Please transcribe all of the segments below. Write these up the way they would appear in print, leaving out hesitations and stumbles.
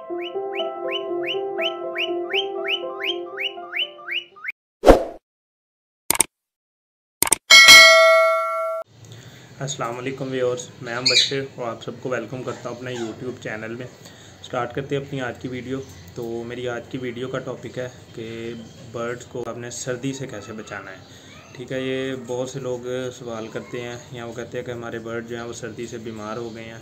अस्सलाम वालेकुम व्यूअर्स, मैं बशीर और आप सबको वेलकम करता हूं अपने यूट्यूब चैनल में। स्टार्ट करते हैं अपनी आज की वीडियो। तो मेरी आज की वीडियो का टॉपिक है कि बर्ड्स को अपने सर्दी से कैसे बचाना है। ठीक है, ये बहुत से लोग सवाल करते हैं या वो कहते हैं कि हमारे बर्ड जो हैं वो सर्दी से बीमार हो गए हैं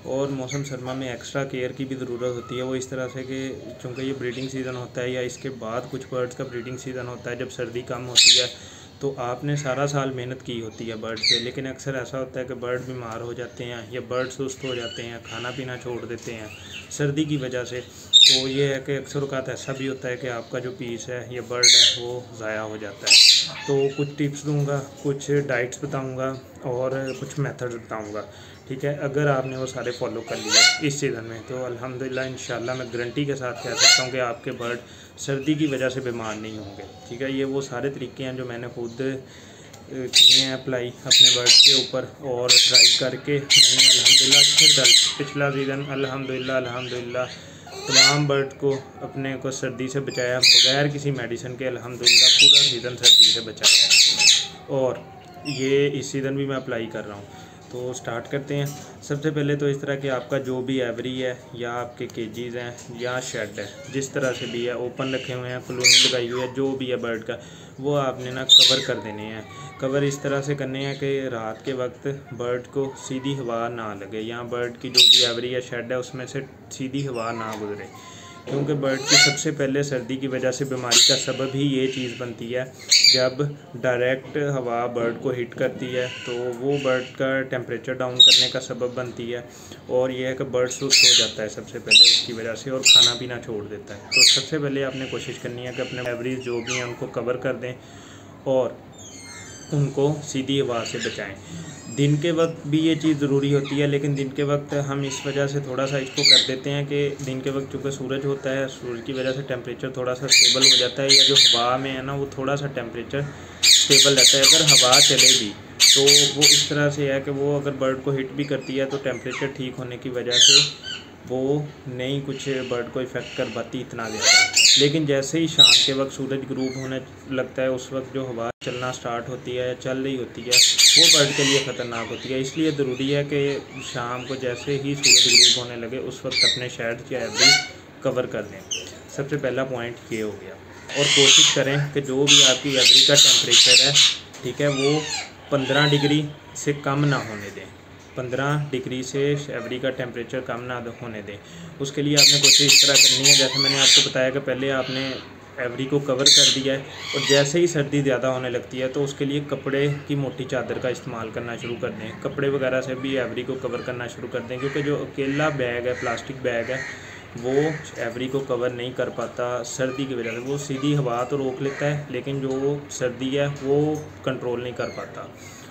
और मौसम सरमा में एक्स्ट्रा केयर की भी ज़रूरत होती है। वो इस तरह से कि चूँकि ये ब्रीडिंग सीज़न होता है या इसके बाद कुछ बर्ड्स का ब्रीडिंग सीज़न होता है जब सर्दी कम होती है, तो आपने सारा साल मेहनत की होती है बर्ड पे, लेकिन अक्सर ऐसा होता है कि बर्ड बीमार हो जाते हैं या बर्ड सुस्त हो जाते हैं, खाना पीना छोड़ देते हैं सर्दी की वजह से। तो ये है कि अक्सर औक़ात ऐसा भी होता है कि आपका जो पीस है या बर्ड है वो ज़ाया हो जाता है। तो कुछ टिप्स दूंगा, कुछ डाइट्स बताऊंगा और कुछ मेथड्स बताऊंगा। ठीक है, अगर आपने वो सारे फॉलो कर लिया इस सीज़न में तो अल्हम्दुलिल्लाह इंशाल्लाह मैं गारंटी के साथ कह सकता हूँ कि आपके बर्ड सर्दी की वजह से बीमार नहीं होंगे। ठीक है, ये वो सारे तरीके हैं जो मैंने खुद किए हैं अप्लाई अपने बर्ड के ऊपर और ट्राई करके मैंने अल्हम्दुलिल्लाह अच्छे रिजल्ट पिछला सीज़न अल्हम्दुलिल्लाह तमाम बर्ड को अपने को सर्दी से बचाया बगैर किसी मेडिसिन के। अल्हम्दुलिल्लाह पूरा सीज़न सर्दी से बचाया और ये इस सीज़न भी मैं अप्लाई कर रहा हूँ। तो स्टार्ट करते हैं। सबसे पहले तो इस तरह के आपका जो भी एवरी है या आपके केजीज़ हैं या शेड है, जिस तरह से भी है, ओपन रखे हुए हैं, कॉलोनी लगाई हुई है, जो भी है बर्ड का, वो आपने ना कवर कर देने हैं। कवर इस तरह से करने हैं कि रात के वक्त बर्ड को सीधी हवा ना लगे या बर्ड की जो भी एवरी या शेड है उसमें से सीधी हवा ना गुजरे, क्योंकि बर्ड की सबसे पहले सर्दी की वजह से बीमारी का सबब ही ये चीज़ बनती है। जब डायरेक्ट हवा बर्ड को हिट करती है तो वो बर्ड का टेम्परेचर डाउन करने का सबब बनती है और यह है कि बर्ड सुस्त हो जाता है सबसे पहले उसकी वजह से और खाना पीना छोड़ देता है। तो सबसे पहले आपने कोशिश करनी है कि अपने एवरेज जो भी हैं उनको कवर कर दें और उनको सीधी हवा से बचाएं। दिन के वक्त भी ये चीज़ ज़रूरी होती है, लेकिन दिन के वक्त हम इस वजह से थोड़ा सा इसको कर देते हैं कि दिन के वक्त चूँकि सूरज होता है, सूरज की वजह से टेम्परेचर थोड़ा सा स्टेबल हो जाता है या जो हवा में है ना वो थोड़ा सा टेम्परेचर स्टेबल रहता है। अगर हवा चलेगी तो वो इस तरह से है कि वो अगर बर्ड को हिट भी करती है तो टेम्परेचर ठीक होने की वजह से वो नहीं कुछ बर्ड को इफ़ेक्ट कर पाती इतना ज़्यादा। लेकिन जैसे ही शाम के वक्त सूरज ग्रूब होने लगता है उस वक्त जो हवा चलना स्टार्ट होती है या चल रही होती है वो बर्ड के लिए ख़तरनाक होती है। इसलिए ज़रूरी है कि शाम को जैसे ही सूरज ग्रूब होने लगे उस वक्त अपने शेड या एवरी कवर कर दें। सबसे पहला पॉइंट ये हो गया। और कोशिश करें कि जो भी आपकी एवरी का टेम्परेचर है, ठीक है, वो 15 डिग्री से कम ना होने दें। 15 डिग्री से एवरी का टेम्परेचर कम ना होने दें। उसके लिए आपने कोशिश इस तरह करनी है, जैसे मैंने आपको बताया कि पहले आपने एवरी को कवर कर दिया है और जैसे ही सर्दी ज़्यादा होने लगती है तो उसके लिए कपड़े की मोटी चादर का इस्तेमाल करना शुरू कर दें। कपड़े वगैरह से भी एवरी को कवर करना शुरू कर दें, क्योंकि जो अकेला बैग है, प्लास्टिक बैग है, वो एवरी को कवर नहीं कर पाता सर्दी की वजह से। वो सीधी हवा तो रोक लेता है लेकिन जो सर्दी है वो कंट्रोल नहीं कर पाता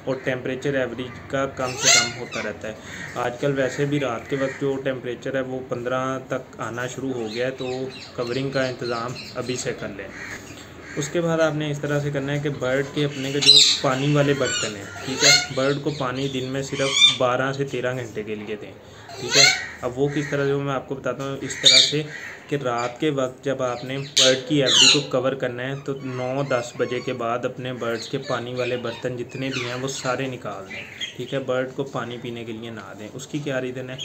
और टेम्परेचर एवरेज का कम से कम होता रहता है। आजकल वैसे भी रात के वक्त जो टेम्परेचर है वो 15 तक आना शुरू हो गया है, तो कवरिंग का इंतज़ाम अभी से कर लें। उसके बाद आपने इस तरह से करना है कि बर्ड के अपने के जो पानी वाले बर्तन हैं, ठीक है, बर्ड को पानी दिन में सिर्फ 12 से 13 घंटे के लिए दें। ठीक है, अब वो किस तरह से मैं आपको बताता हूँ। इस तरह से कि रात के वक्त जब आपने बर्ड की एवरी को कवर करना है तो 9-10 बजे के बाद अपने बर्ड्स के पानी वाले बर्तन जितने भी हैं वो सारे निकाल दें। ठीक है, बर्ड को पानी पीने के लिए ना दें। उसकी क्या रीज़न है?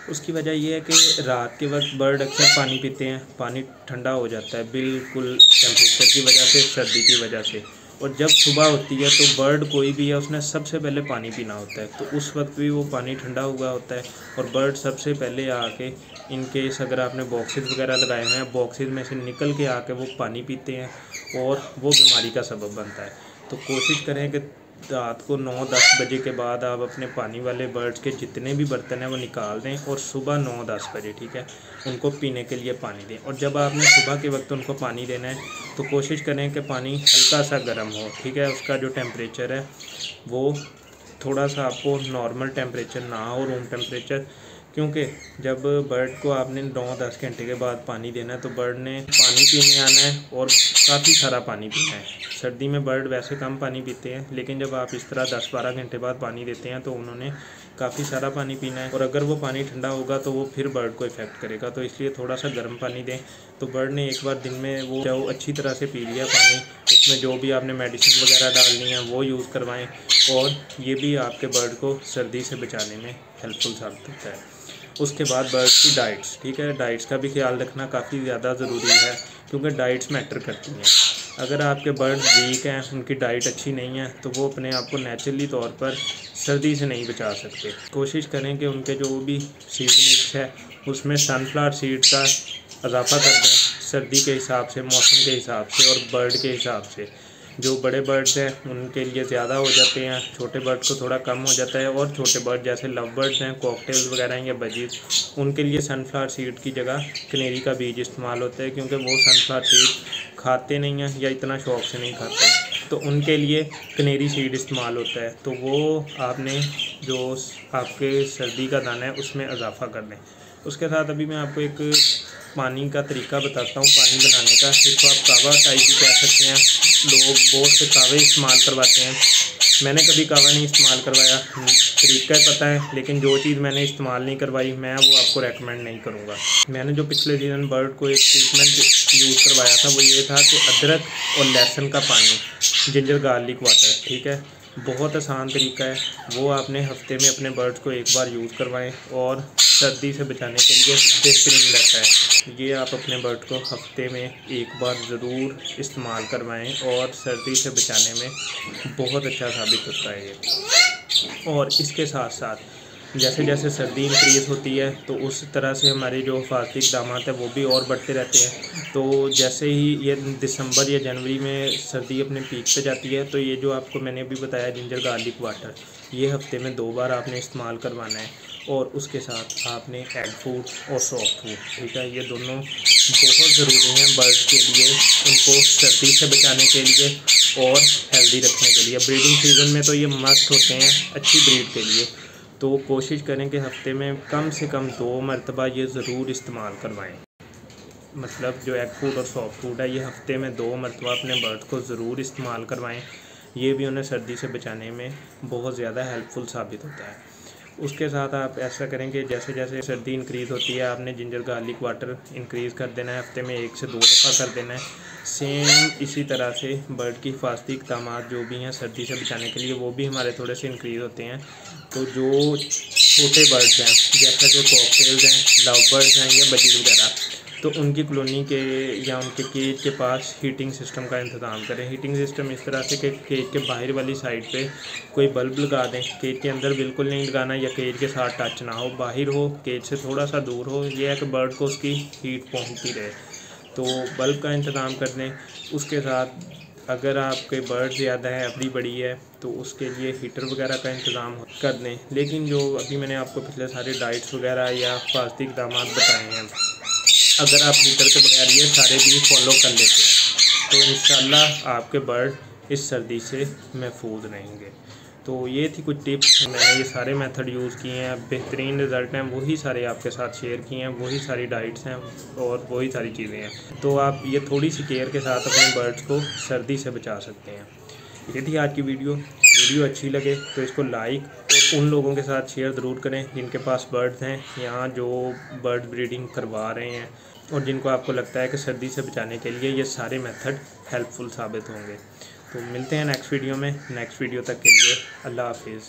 उसकी वजह यह है कि रात के वक्त बर्ड अक्सर पानी पीते हैं, पानी ठंडा हो जाता है बिल्कुल टेम्परेचर की वजह से, सर्दी की वजह से, और जब सुबह होती है तो बर्ड कोई भी है उसने सबसे पहले पानी पीना होता है, तो उस वक्त भी वो पानी ठंडा हुआ होता है और बर्ड सबसे पहले आके, इन केस अगर आपने बॉक्सेस वगैरह लगाए हुए हैं, बॉक्सेस में से निकल के आके वो पानी पीते हैं और वो बीमारी का सबब बनता है। तो कोशिश करें कि रात को 9-10 बजे के बाद आप अपने पानी वाले बर्ड्स के जितने भी बर्तन हैं वो निकाल दें और सुबह 9-10 बजे, ठीक है, उनको पीने के लिए पानी दें। और जब आपने सुबह के वक्त उनको पानी देना है तो कोशिश करें कि पानी हल्का सा गर्म हो। ठीक है, उसका जो टेम्परेचर है वो थोड़ा सा आपको नॉर्मल टेम्परेचर ना हो, रूम टेम्परेचर, क्योंकि जब बर्ड को आपने 9-10 घंटे के बाद पानी देना है तो बर्ड ने पानी पीने आना है और काफ़ी सारा पानी पीना है। सर्दी में बर्ड वैसे कम पानी पीते हैं, लेकिन जब आप इस तरह 10-12 घंटे बाद पानी देते हैं तो उन्होंने काफ़ी सारा पानी पीना है, और अगर वो पानी ठंडा होगा तो वो फिर बर्ड को इफ़ेक्ट करेगा। तो इसलिए थोड़ा सा गर्म पानी दें। तो बर्ड ने एक बार दिन में वो अच्छी तरह से पी लिया पानी, उसमें जो भी आपने मेडिसिन वगैरह डालनी है वो यूज़ करवाएं, और ये भी आपके बर्ड को सर्दी से बचाने में हेल्पफुल साबित होता है। उसके बाद बर्ड्स की डाइट्स, ठीक है, डाइट्स का भी ख्याल रखना काफ़ी ज़्यादा ज़रूरी है, क्योंकि डाइट्स मैटर करती हैं। अगर आपके बर्ड्स वीक हैं, उनकी डाइट अच्छी नहीं है, तो वो अपने आप को नेचुरली तौर पर सर्दी से नहीं बचा सकते। कोशिश करें कि उनके जो भी सीड मिक्स है उसमें सनफ्लावर सीड का इजाफा कर दें, सर्दी के हिसाब से, मौसम के हिसाब से और बर्ड के हिसाब से। जो बड़े बर्ड्स हैं उनके लिए ज़्यादा हो जाते हैं, छोटे बर्ड को थोड़ा कम हो जाता है, और छोटे बर्ड जैसे लव बर्ड्स हैं, कॉकटेल्स वगैरह या बजीज, उनके लिए सनफ्लावर सीड की जगह कनेरी का बीज इस्तेमाल होता है, क्योंकि वो सनफ्लावर सीड खाते नहीं हैं या इतना शौक से नहीं खाते, तो उनके लिए कनेरी सीड इस्तेमाल होता है। तो वो आपने जो आपके सर्दी का दाना है उसमें इजाफा कर दें। उसके साथ अभी मैं आपको एक पानी का तरीका बताता हूँ पानी बनाने का, जिसको आप कावा टाइप भी कह सकते हैं। लोग बहुत से कावे इस्तेमाल करवाते हैं, मैंने कभी कावा नहीं इस्तेमाल करवाया, तरीका पता है, लेकिन जो चीज़ मैंने इस्तेमाल नहीं करवाई मैं वो आपको रेकमेंड नहीं करूँगा। मैंने जो पिछले सीज़न बर्ड को एक ट्रीटमेंट यूज़ करवाया था वो ये था कि अदरक और लहसुन का पानी, जिंजर गार्लिक वाटर, ठीक है, बहुत आसान तरीका है। वो आपने हफ्ते में अपने बर्ड्स को एक बार यूज़ करवाएं, और सर्दी से बचाने के लिए बेहतरीन रहता है। ये आप अपने बर्ड को हफ्ते में एक बार ज़रूर इस्तेमाल करवाएं, और सर्दी से बचाने में बहुत अच्छा साबित होता है ये। और इसके साथ साथ जैसे जैसे सर्दी इंक्रीज़ होती है तो उस तरह से हमारे जो हिफाजती इक़दाम है वो भी और बढ़ते रहते हैं। तो जैसे ही ये दिसंबर या जनवरी में सर्दी अपने पीक पे जाती है, तो ये जो आपको मैंने अभी बताया जिंजर गार्लिक वाटर, ये हफ्ते में 2 बार आपने इस्तेमाल करवाना है। और उसके साथ आपने एग फूड और सॉफ्ट फूड, ठीक है, ये दोनों बहुत ज़रूरी हैं बर्ड्स के लिए, उनको सर्दी से बचाने के लिए और हेल्दी रखने के लिए। ब्रीडिंग सीज़न में तो ये मस्ट होते हैं अच्छी ब्रीड के लिए। तो कोशिश करें कि हफ्ते में कम से कम 2 मरतबा ये ज़रूर इस्तेमाल करवाएं। मतलब जो एग फूड और सॉफ्ट फूड है ये हफ्ते में 2 मरतबा अपने बर्ड को ज़रूर इस्तेमाल करवाएं। ये भी उन्हें सर्दी से बचाने में बहुत ज़्यादा हेल्पफुल साबित होता है। उसके साथ आप ऐसा करें कि जैसे जैसे सर्दी इंक्रीज़ होती है आपने जिंजर गार्लिक वाटर इंक्रीज़ कर देना है, हफ्ते में 1 से 2 दफ़ा कर देना है। सेम इसी तरह से बर्ड की हिफाजती इक़दाम जो भी हैं सर्दी से बचाने के लिए वो भी हमारे थोड़े से इंक्रीज़ होते हैं। तो जो छोटे बर्ड्स हैं जैसा कि कॉकटेल्स हैं, लव बर्ड्स हैं या बजीज वगैरह, तो उनकी कॉलोनी के या उनके केज के पास हीटिंग सिस्टम का इंतज़ाम करें। हीटिंग सिस्टम इस तरह से कि केज के बाहर वाली साइड पे कोई बल्ब लगा दें, केज के अंदर बिल्कुल नहीं लगाना या केज के साथ टच ना हो, बाहर हो, केज से थोड़ा सा दूर हो, यह है कि बर्ड को उसकी हीट पहुंचती रहे। तो बल्ब का इंतज़ाम कर दें। उसके साथ अगर आपके बर्ड ज़्यादा है, अपनी बड़ी है, तो उसके लिए हीटर वगैरह का इंतज़ाम कर दें। लेकिन जो अभी मैंने आपको पिछले सारे डाइट्स वगैरह या हिफाजती इक़दाम बताए हैं, अगर आप हीटर के बगैर ये सारे भी फॉलो कर लेते हैं तो इंशाल्लाह आपके बर्ड इस सर्दी से महफूज रहेंगे। तो ये थी कुछ टिप्स, मैंने ये सारे मेथड यूज़ किए हैं, बेहतरीन रिज़ल्ट हैं, वही सारे आपके साथ शेयर किए हैं, वही सारी डाइट्स हैं और वही सारी चीज़ें हैं। तो आप ये थोड़ी सी केयर के साथ अपने बर्ड्स को सर्दी से बचा सकते हैं। ये थी आज की वीडियो अच्छी लगे तो इसको लाइक और उन लोगों के साथ शेयर ज़रूर करें जिनके पास बर्ड्स हैं यहाँ जो बर्ड ब्रीडिंग करवा रहे हैं, और जिनको आपको लगता है कि सर्दी से बचाने के लिए ये सारे मेथड हेल्पफुल साबित होंगे। तो मिलते हैं नेक्स्ट वीडियो में। नेक्स्ट वीडियो तक के लिए अल्लाह हाफिज़।